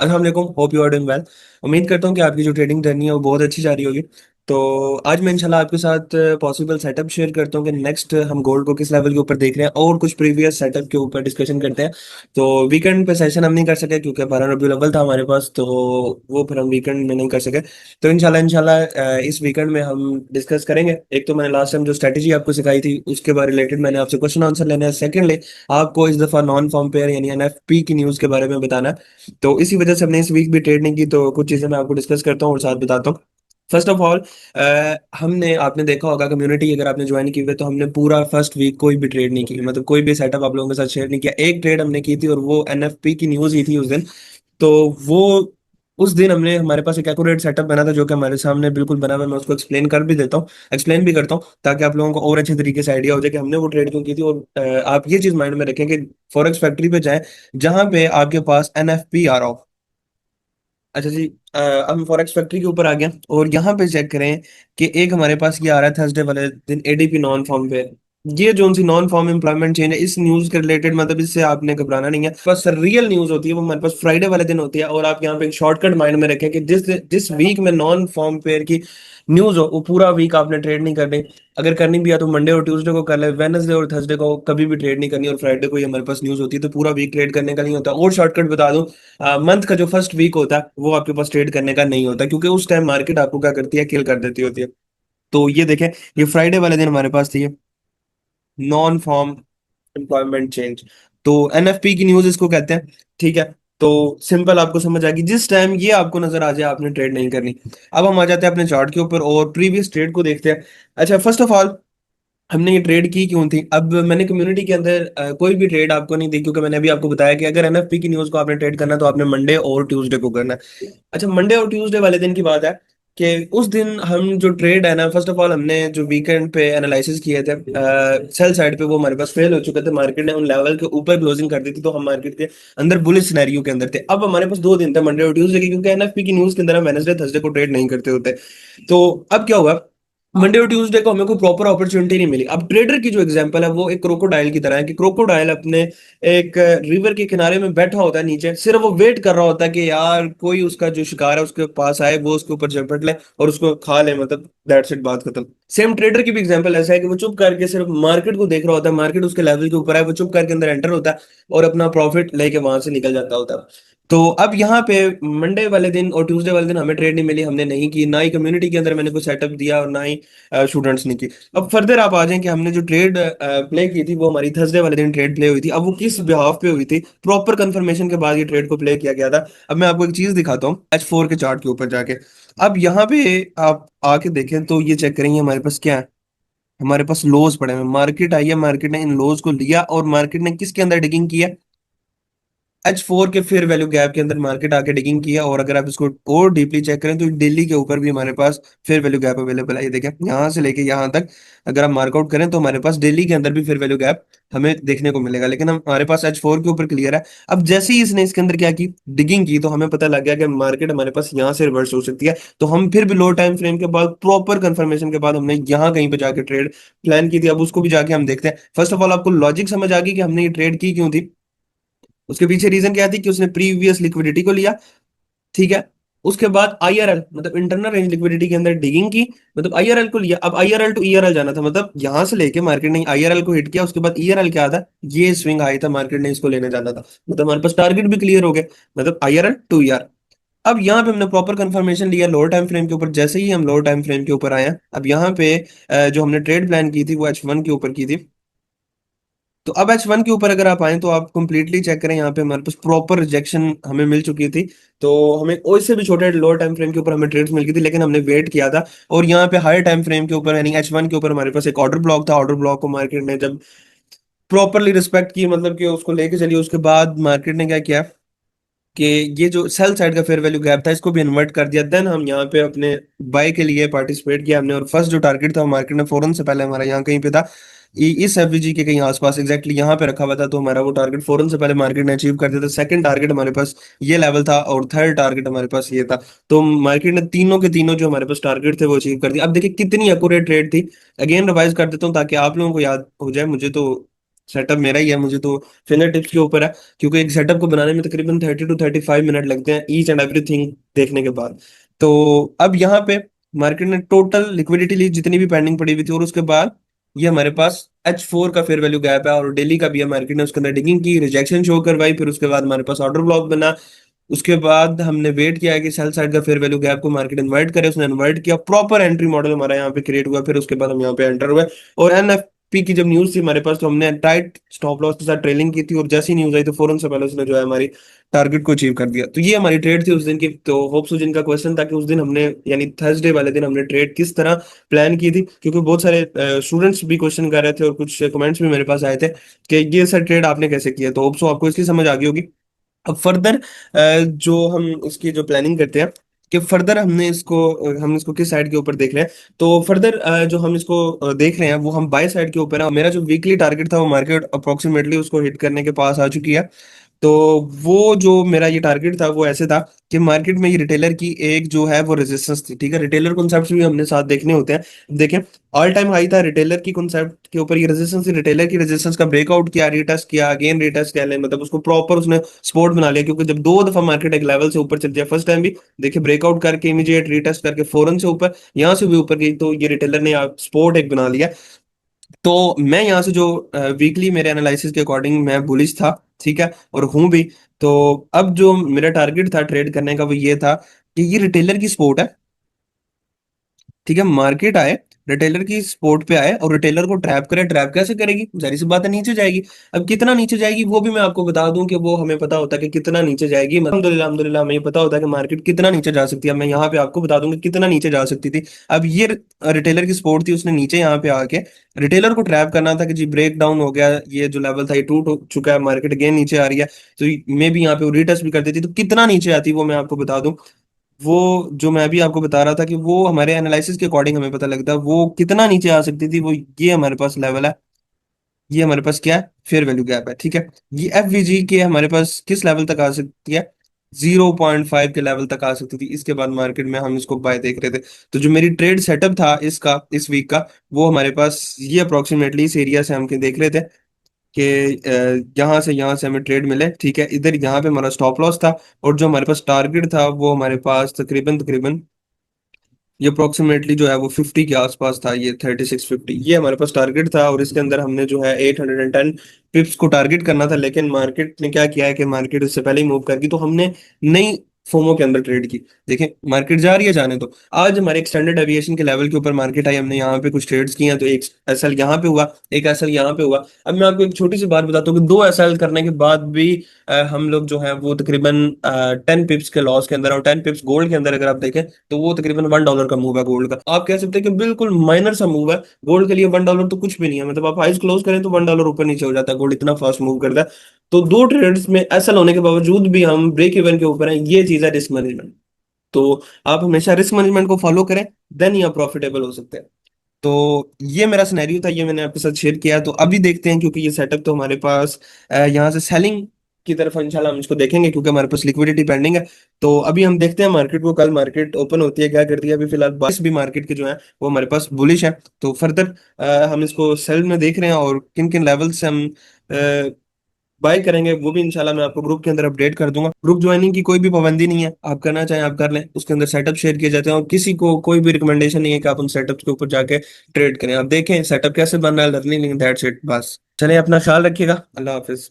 अस्सलाम वालेकुम, hope you are doing well. उम्मीद करता हूँ कि आपकी जो ट्रेडिंग जर्नी है वो बहुत अच्छी जा रही होगी। तो आज मैं इंशाल्लाह आपके साथ पॉसिबल सेटअप शेयर करता हूँ कि नेक्स्ट हम गोल्ड को किस लेवल के ऊपर देख रहे हैं और कुछ प्रीवियस सेटअप के ऊपर डिस्कशन करते हैं। तो वीकेंड पे सेशन हम नहीं कर सके क्योंकि 12 रबीउल अव्वल था हमारे पास, तो वो फिर हम वीकेंड में नहीं कर सके। तो इंशाल्लाह इस वीकेंड में हम डिस्कस करेंगे। एक तो मैंने लास्ट टाइम जो स्ट्रेटेजी आपको सिखाई थी उसके बारे रिलेटेड मैंने आपसे क्वेश्चन आंसर लेने हैं। सेकेंडली आपको इस दफा नॉन फॉर्म पेयर यानी एनएफपी की न्यूज़ के बारे में बताना है। तो इसी वजह से हमने इस वीक भी ट्रेड नहीं की, तो कुछ चीजें मैं आपको डिस्कस करता हूँ और साथ बताता हूँ। फर्स्ट ऑफ ऑल, हमने आपने देखा होगा कम्युनिटी अगर आपने ज्वाइन की हुई है, तो हमने पूरा फर्स्ट वीक कोई भी ट्रेड नहीं की, मतलब कोई भी सेटअप आप लोगों के साथ शेयर नहीं किया। एक ट्रेड हमने की थी और वो एनएफपी की न्यूज ही थी उस दिन। तो वो उस दिन हमने हमारे पास एक एक्यूरेट सेटअप बना था जो कि हमारे सामने बिल्कुल बना हुआ है। मैं उसको एक्सप्लेन कर भी देता हूँ, एक्सप्लेन भी करता हूँ ताकि आप लोगों को और अच्छे तरीके से आइडिया हो जाए कि हमने वो ट्रेड क्यों की थी। और आप ये चीज माइंड में रखें कि फॉरेक्स फैक्ट्री पे जाएं जहां पे आपके पास एनएफपी आ रहा हो। अच्छा जी, हम फॉरेक्स फैक्ट्री के ऊपर आ गए और यहाँ पे चेक करें कि एक हमारे पास ये आ रहा है थर्सडे वाले दिन एडीपी नॉन फॉर्म पे। ये जो सी नॉन फॉर्म एम्प्लॉयमेंट चेंज है इस न्यूज के रिलेटेड, मतलब इससे आपने घबराना नहीं है। बस रियल न्यूज होती है वो हमारे पास फ्राइडे वाले दिन होती है। और आप यहाँ पे एक शॉर्टकट माइंड में रखें कि जिस जिस वीक में नॉन फॉर्म पेयर की न्यूज हो वो पूरा वीक आपने ट्रेड नहीं करनी। अगर करनी भी है तो मंडे और ट्यूसडे को कर ले, वेडनेसडे और थर्सडे को कभी भी ट्रेड नहीं करनी। और फ्राइडे को ही हमारे पास न्यूज होती है, तो पूरा वीक ट्रेड करने का नहीं होता। और शॉर्टकट बता दूं, मंथ का जो फर्स्ट वीक होता है वो आपके पास ट्रेड करने का नहीं होता, क्योंकि उस टाइम मार्केट आपको क्या करती है, किल कर देती होती है। तो ये देखें, ये फ्राइडे वाले दिन हमारे पास थी नॉन फॉर्म एम्प्लॉयमेंट चेंज। तो एनएफपी की न्यूज इसको कहते हैं। ठीक है, तो सिंपल आपको समझ आ गई। जिस टाइम ये आपको नजर आ जाए आपने ट्रेड नहीं करनी। अब हम आ जाते हैं अपने चार्ट के ऊपर और प्रीवियस ट्रेड को देखते हैं। अच्छा, फर्स्ट ऑफ ऑल हमने ये ट्रेड की क्यों थी। अब मैंने कम्युनिटी के अंदर कोई भी ट्रेड आपको नहीं दी, क्योंकि मैंने अभी आपको बताया कि अगर एनएफपी की न्यूज को आपने ट्रेड करना है तो आपने मंडे और ट्यूसडे को करना है। अच्छा, मंडे और ट्यूसडे वाले दिन की बात है कि उस दिन हम जो ट्रेड है ना, फर्स्ट ऑफ ऑल हमने जो वीकेंड पे एनालिसिस किए थे सेल साइड पे, वो हमारे पास फेल हो चुके थे। मार्केट ने उन लेवल के ऊपर क्लोजिंग कर दी थी, तो हम मार्केट के अंदर बुलिश सिनेरियो के अंदर थे। अब हमारे पास 2 दिन थे, मंडे और ट्यूसडे के, क्योंकि एनएफपी की न्यूज के अंदर हम वेडनेसडे थर्सडे को ट्रेड नहीं करते होते। तो अब क्या हुआ, मंडे और ट्यूसडे को हमें कोई प्रॉपर अपॉर्चुनिटी नहीं मिली। अब ट्रेडर की जो एग्जांपल है वो एक क्रोकोडाइल की तरह है कि क्रोकोडाइल अपने एक रिवर के किनारे में बैठा होता है नीचे, सिर्फ वो वेट कर रहा होता है कि यार कोई उसका जो शिकार है उसके पास आए, वो उसके ऊपर झपट ले और उसको खा ले, मतलब दैट्स इट, बात खत्म। सेम ट्रेडर की भी एग्जांपल ऐसा है कि वो चुप करके सिर्फ मार्केट को देख रहा होता है, मार्केट उसके लेवल के ऊपर है, वो चुप करके अंदर एंटर होता है और अपना प्रॉफिट लेके वहां से निकल जाता होता है। तो अब यहाँ पे मंडे वाले दिन और ट्यूसडे वाले दिन हमें ट्रेड नहीं मिली, हमने नहीं की, ना ही कम्युनिटी के अंदर मैंने कोई सेटअप दिया और ना ही स्टूडेंट्स ने की। अब फर्दर आप आ जाएं कि हमने जो ट्रेड प्ले की थी वो हमारी थर्सडे वाले दिन ट्रेड प्ले हुई थी। अब वो किस बिहाफ पे हुई थी, प्रॉपर कंफर्मेशन के बाद ये ट्रेड को प्ले किया गया था। अब मैं आपको एक चीज दिखाता हूँ H4 के चार्ट के ऊपर जाके। अब यहाँ पे आप आके देखें तो ये चेक करेंगे हमारे पास क्या है। हमारे पास लोज पड़े हैं, मार्केट आई है, मार्केट ने इन लोज को लिया और मार्केट ने किसके अंदर डिगिंग किया, H4 के फेयर वैल्यू गैप के अंदर मार्केट आके डिगिंग किया। और अगर आप इसको और डीपली चेक करें तो डेली के ऊपर भी हमारे पास फेयर वैल्यू गैप अवेलेबल है। ये देखें, यहाँ से लेके यहाँ तक अगर आप मार्कआउट करें तो हमारे पास डेली के अंदर भी फेयर वैल्यू गैप हमें देखने को मिलेगा, लेकिन हमारे पास H4 के ऊपर क्लियर है। अब जैसे ही इसने इसके अंदर क्या की, डिगिंग की, तो हमें पता लग गया कि मार्केट हमारे पास यहाँ से रिवर्स हो सकती है। तो हम फिर भी लो टाइम फ्रेम के बाद प्रॉपर कंफर्मेशन के बाद हमने यहाँ कहीं पे जाके ट्रेड प्लान की थी। अब उसको भी जाके हम देखते हैं। फर्स्ट ऑफ ऑल आपको लॉजिक समझ आ गई कि हमने ये ट्रेड की क्यों थी। उसके पीछे रीजन क्या थी कि उसने प्रीवियस लिक्विडिटी को लिया। ठीक है, उसके बाद आईआरएल मतलब इंटरनल रेंज लिक्विडिटी के अंदर डिगिंग की, मतलब आईआरएल को लिया। अब आईआरएल टू ईआरएल जाना था, मतलब यहां से लेके मार्केट ने आईआरएल को हिट किया, उसके बाद ईआरएल क्या था, ये स्विंग हाई था, मार्केट ने इसको लेने जाना था, मतलब हमारे पास टारगेट भी क्लियर हो गए, मतलब आईआरएल टू ईआर। अब यहाँ पे हमने प्रॉपर कंफर्मेशन लिया लोअर टाइम फ्रेम के ऊपर। जैसे ही हम लोअर टाइम फ्रेम के ऊपर आए हैं, अब यहाँ पे जो हमने ट्रेड प्लान की थी वो H1 के ऊपर की थी। तो अब H1 के ऊपर अगर आप आए तो आप कंप्लीटली चेक करें, यहाँ पे हमारे पास प्रॉपर रिजेक्शन हमें मिल चुकी थी। तो हमें उससे भी छोटे लोअर टाइम फ्रेम के ऊपर हमें ट्रेड्स मिल गई थी, लेकिन हमने वेट किया था। और यहाँ पे हायर टाइम फ्रेम के ऊपर यानी H1 के ऊपर हमारे पास एक ऑर्डर ब्लॉक था। ऑर्डर ब्लॉक को मार्केट ने जब प्रॉपरली रिस्पेक्ट की, मतलब कि उसको लेके चलिए, उसके बाद मार्केट ने क्या किया कि ये जो सेल साइड का फेयर वैल्यू गैप था इसको भी इन्वर्ट कर दिया। देन हम यहाँ पे अपने बाय के लिए पार्टिसिपेट किया हमने, और फर्स्ट जो टारगेट था मार्केट ने फौरन से पहले हमारा यहाँ कहीं पे था, इस एफवीजी के कहीं आसपास एग्जैक्टली यहाँ पे रखा हुआ था। तो हमारा वो टारगेट फौरन से पहले मार्केट ने अचीव कर दिया था। सेकंड टारगेट हमारे पास ये लेवल था और थर्ड टारगेट हमारे पास ये था। तो मार्केट ने तीनों के तीनों जो हमारे पास टारगेट थे वो अचीव कर दिया। अब देखिए कितनी एक्यूरेट ट्रेड थी। अगेन रिवाइज कर देता हूँ ताकि आप लोगों को याद हो जाए, मुझे तो सेटअप मेरा ही है, मुझे तो फिंगर टिप्स के ऊपर है, क्योंकि एक सेटअप को बनाने में तकरीबन 30 to 35 मिनट लगते हैं ईच एंड एवरीथिंग देखने के बाद। तो अब यहाँ पे मार्केट ने टोटल लिक्विडिटी ली जितनी भी पेंडिंग पड़ी हुई थी, और उसके बाद ये हमारे पास H4 का फेयर वैल्यू गैप है, और डेली का भी है। मार्केट ने उसके अंदर डिगिंग की, रिजेक्शन शो करवाई, फिर उसके बाद हमारे पास ऑर्डर ब्लॉक बना। उसके बाद हमने वेट किया है कि सेल साइड का फेयर वैल्यू गैप को मार्केट इन्वाइट करे, उसने इन्वाइट किया, प्रॉपर एंट्री मॉडल हमारा यहाँ पे क्रिएट हुआ, फिर उसके बाद हम यहाँ पे एंटर हुए। और एनएफपी की जब न्यूज थी हमारे पास, तो हमने टाइट स्टॉप लॉस के साथ ट्रेलिंग की थी, और जैसी न्यूज आई तो फौरन से पहले उसने जो है हमारी टारगेट को अचीव कर दिया। तो ये हमारी ट्रेड थी उस दिन की। तो होप्स जिनका क्वेश्चन था कि उस दिन हमने, यानी थर्सडे वाले दिन हमने ट्रेड किस तरह प्लान की थी, क्योंकि बहुत सारे स्टूडेंट्स भी क्वेश्चन कर रहे थे और कुछ कमेंट्स भी मेरे पास आए थे कि ये सर ट्रेड आपने कैसे किया। तो होप्स आपको इसकी समझ आ गई होगी। अब फर्दर जो हम इसकी जो प्लानिंग करते हैं कि फर्दर हम इसको किस साइड के ऊपर देख रहे हैं। तो फर्दर जो हम इसको देख रहे हैं वो हम बाय साइड के ऊपर है। मेरा जो वीकली टारगेट था वो मार्केट अप्रोक्सीमेटली उसको हिट करने के पास आ चुकी है। तो वो जो मेरा ये टारगेट था वो ऐसे था कि मार्केट में ये रिटेलर की एक जो है वो रेजिस्टेंस थी, ठीक है। रिटेलर कॉन्सेप्ट भी हमने साथ देखने होते हैं। देखें, ऑल टाइम हाई था रिटेलर की कॉन्सेप्ट के ऊपर, ये रेजिस्टेंस थी। रिटेलर की रेजिस्टेंस का ब्रेकआउट किया, रिटेस्ट किया, अगेन रिटेस्ट किया, मतलब उसको प्रॉपर उसने सपोर्ट बना लिया, क्योंकि जब दो दफा मार्केट एक लेवल से ऊपर चल जाए, फर्स्ट टाइम भी देखिए ब्रेकआउट करके इमीडिएट रिटेस्ट करके फौरन से ऊपर, यहाँ से भी ऊपर गई, तो ये रिटेलर ने सपोर्ट एक बना लिया। तो मैं यहाँ से जो वीकली मेरे एनालिसिस के अकॉर्डिंग मैं बुलिश था, ठीक है, और हूं भी। तो अब जो मेरा टारगेट था ट्रेड करने का वो ये था कि ये रिटेलर की सपोर्ट है, ठीक है। मार्केट आए, रिटेलर की सपोर्ट पे आए और रिटेलर को ट्रैप करे। ट्रैप कैसे करेगी, जाहिर सी बात है नीचे जाएगी। अब कितना नीचे जाएगी वो भी मैं आपको बता दूं कि वो हमें पता होता है कि कितना नीचे जाएगी। अल्हम्दुलिल्लाह अल्हम्दुलिल्लाह हमें ये पता होता है कि मार्केट कितना नीचे जा सकती है। मैं यहाँ पे आपको बता दूंगा कितना नीचे जा सकती थी। अब ये रिटेलर की सपोर्ट थी, उसने नीचे यहाँ पे आके रिटेलर को ट्रैप करना था कि जी ब्रेक डाउन हो गया, ये जो लेवल था ये टूट हो चुका है, मार्केट अगेन नीचे आ रही है। तो मे भी यहाँ पे रीटेस्ट भी कर देती, तो कितना नीचे आती वो मैं आपको बता दूं। वो जो मैं भी आपको बता रहा था कि वो हमारे एनालिसिस के अकॉर्डिंग हमें पता लगता है वो कितना नीचे आ सकती थी। वो ये हमारे पास लेवल है, ये हमारे पास क्या है, फेयर वैल्यू गैप है, ठीक है। ये एफवीजी के हमारे पास किस लेवल तक आ सकती है, 0.5 के लेवल तक आ सकती थी। इसके बाद मार्केट में हम इसको बाय देख रहे थे। तो जो मेरी ट्रेड सेटअप था इसका इस वीक का, वो हमारे पास ये अप्रोक्सीमेटली इस एरिया से हम देख रहे थे कि यहाँ से हमें ट्रेड मिले, ठीक है। इधर यहाँ पे हमारा स्टॉप लॉस था, और जो हमारे पास टारगेट था वो हमारे पास तकरीबन तकरीबन ये अप्रोक्सीमेटली जो है वो 50 के आसपास था, ये 3650 ये हमारे पास टारगेट था। और इसके अंदर हमने जो है 810 पिप्स को टारगेट करना था, लेकिन मार्केट ने क्या किया है कि मार्केट इससे पहले ही मूव कर गई, तो हमने नई फोमो के अंदर ट्रेड की। देखें, मार्केट जा रही है जाने, तो आज हमारे एक्सटेंडेड एविएशन के लेवल के ऊपर मार्केट आई, हमने यहाँ पे कुछ ट्रेड्स किए हैं। तो एक एसएल यहाँ पे हुआ, एक एसएल यहाँ पे हुआ। अब मैं आपको एक छोटी सी बात बताता हूँ कि दो एसएल करने के बाद भी हम लोग जो है वो तकरीबन 10 पिप्स के लॉस के अंदर, और 10 पिप्स गोल्ड के अंदर अगर आप देखें तो वो तकरीबन $1 का मूव है गोल्ड का। आप कह सकते हैं कि बिल्कुल माइनर सा मूव है। गोल्ड के लिए $1 तो कुछ भी नहीं है, मतलब आप आइज क्लोज करें तो $1 ऊपर नीचे हो जाता है, गोल्ड इतना फास्ट मूव करता है। तो दो ट्रेड्स में ऐसा होने के बावजूद भी हम ब्रेक इवन के ऊपर हैं, ये चीज है रिस्क मैनेजमेंट। तो आप हमेशा रिस्क मैनेजमेंट को फॉलो करें, देन ही आप प्रॉफिटेबल हो सकते हैं। तो ये मेरा सिनेरियो था, ये मैंने आपके साथ शेयर किया। तो अभी देखते हैं, क्योंकि ये सेटअप तो हमारे पास यहाँ से सेलिंग की तरफ इंशाल्लाह हम इसको देखेंगे, क्योंकि हमारे पास लिक्विडिटी पेंडिंग है। तो अभी हम देखते हैं मार्केट को, कल मार्केट ओपन होती है क्या करती है। अभी फिलहाल बाईस भी मार्केट के जो है वो हमारे पास बुलिश है। तो फर्दर हम इसको सेल में देख रहे हैं, और किन किन लेवल से हम बाय करेंगे वो भी इंशाल्लाह मैं आपको ग्रुप के अंदर अपडेट कर दूंगा। ग्रुप ज्वाइनिंग की कोई भी पाबंदी नहीं है, आप करना चाहें आप कर लें। उसके अंदर सेटअप शेयर किए जाते हैं, और किसी को कोई भी रिकमेंडेशन नहीं है कि आप उन सेटअप्स के ऊपर जाके ट्रेड करें। आप देखें सेटअप कैसे बन रहा है, लर्निंग दैट्स इट बस। चलें, अपना ख्याल रखिएगा, अल्लाह हाफिज।